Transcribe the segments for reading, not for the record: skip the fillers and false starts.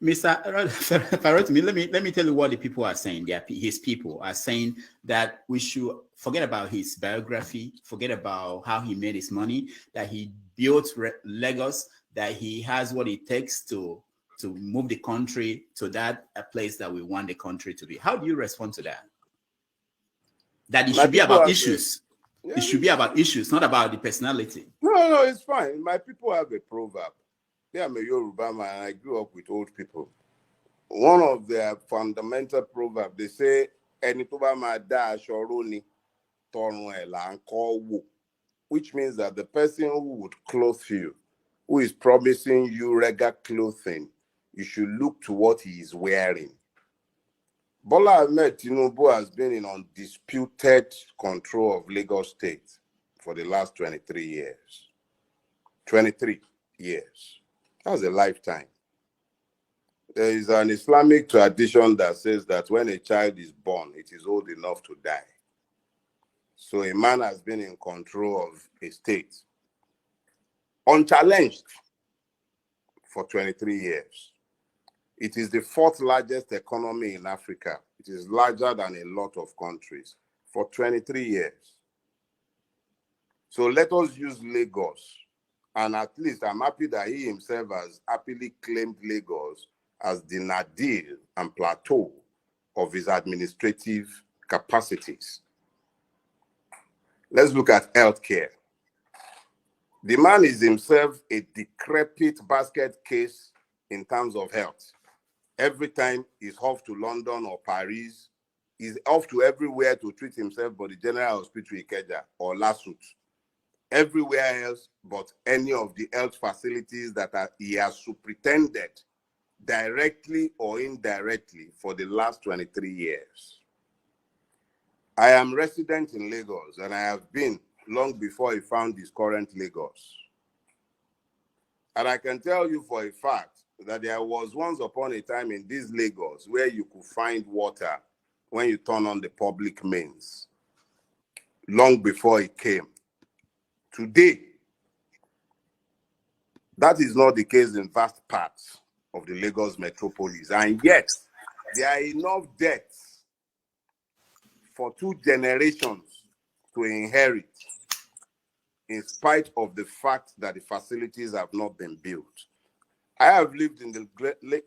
Mr. Famoroti, let me tell you what the people are saying. His people are saying that we should forget about his biography, forget about how he made his money, that he built Lagos, that he has what it takes to move the country to that a place that we want the country to be. How do you respond to that? That it My should be people about have issues. yeah, It should be about issues, not about the personality. no, it's fine. My people have a proverb. Yeah, I'm a Yoruba man. I grew up with old people. One of their fundamental proverbs, they say, "Ẹni tó bá máa dá aṣọ ró ni, tọrùn ẹ̀ là ń kọ́ wò," which means that the person who would clothe you, who is promising you regular clothing, you should look to what he is wearing. Bola Ahmed Tinubu has been in undisputed control of Lagos State for the last 23 years. 23 years. That's a lifetime. There is an Islamic tradition that says that when a child is born, it is old enough to die. So a man has been in control of a state, unchallenged, for 23 years. It is the fourth largest economy in Africa. It is larger than a lot of countries for 23 years. So let us use Lagos. And at least I'm happy that he himself has happily claimed Lagos as the nadir and plateau of his administrative capacities. Let's look at healthcare. The man is himself a decrepit basket case in terms of health. Every time he's off to London or Paris, he's off to everywhere to treat himself but the General Hospital Ikeja or Lasut. Everywhere else but any of the health facilities that he has superintended directly or indirectly for the last 23 years. I am resident in Lagos and I have been long before he found his current Lagos. And I can tell you for a fact that there was once upon a time in this Lagos where you could find water when you turn on the public mains, long before he came. Today, that is not the case in vast parts of the Lagos metropolis. And yet, there are enough debts for 2 generations to inherit, in spite of the fact that the facilities have not been built. I have lived in the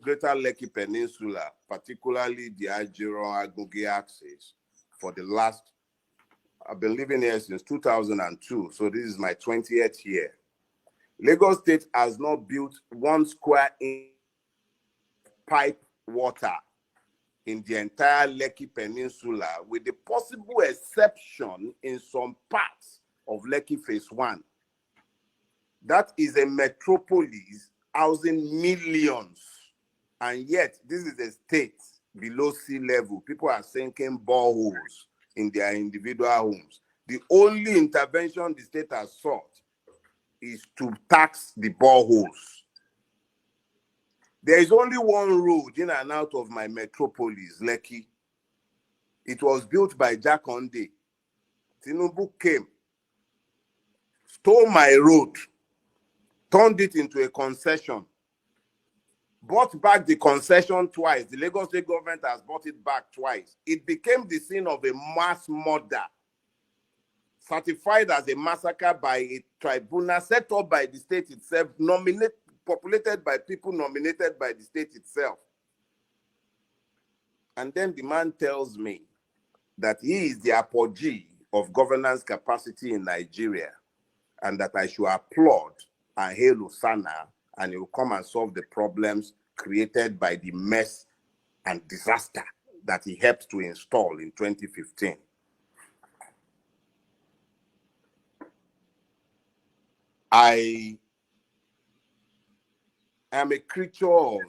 greater Lekki Peninsula, particularly the Ajero-Agungi axis, for the last, I've been living here since 2002, so this is my 20th year. Lagos State has not built 1 square inch pipe water in the entire Lekki Peninsula, with the possible exception in some parts of Lekki Phase 1. That is a metropolis housing millions, and yet this is a state below sea level. People are sinking boreholes in their individual homes. The only intervention the state has sought is to tax the boreholes. There is only one road in and out of my metropolis, Lekki. It was built by Jakonde. Tinubu came, stole my road, turned it into a concession, bought back the concession twice. The Lagos State government has bought it back twice. It became the scene of a mass murder, certified as a massacre by a tribunal set up by the state itself, populated by people nominated by the state itself. And then the man tells me that he is the apogee of governance capacity in Nigeria and that I should applaud and hail Osana, and he will come and solve the problems created by the mess and disaster that he helped to install in 2015. I am a creature of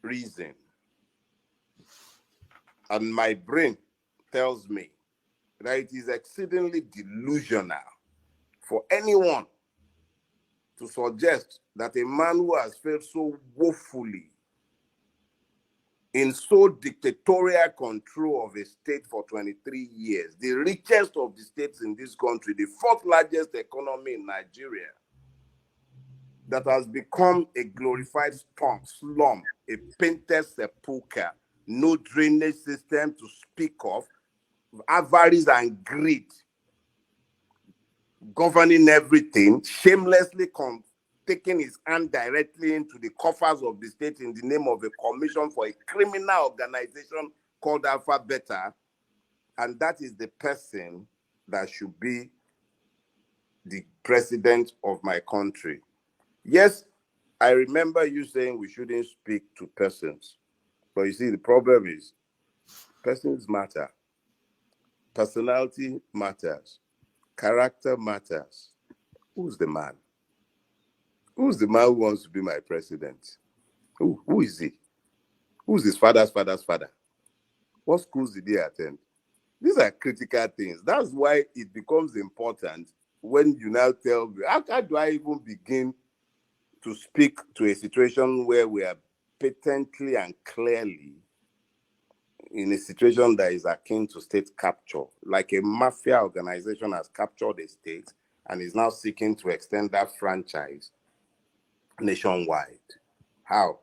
reason, and my brain tells me that it is exceedingly delusional for anyone to suggest that a man who has failed so woefully in so dictatorial control of a state for 23 years, the richest of the states in this country, the 4th largest economy in Nigeria, that has become a glorified slum, a painted sepulchre, no drainage system to speak of, avarice and greed governing everything, shamelessly taking his hand directly into the coffers of the state in the name of a commission for a criminal organization called Alpha Beta. And that is the person that should be the president of my country. Yes, I remember you saying we shouldn't speak to persons. But you see, the problem is persons matter. Personality matters. Character matters. Who's the man? Who's the man who wants to be my president? Who is he? Who's his father's father's father? What schools did he attend? These are critical things. That's why it becomes important when you now tell me, how do I even begin to speak to a situation where we are patently and clearly in a situation that is akin to state capture, like a mafia organization has captured a state and is now seeking to extend that franchise nationwide? How?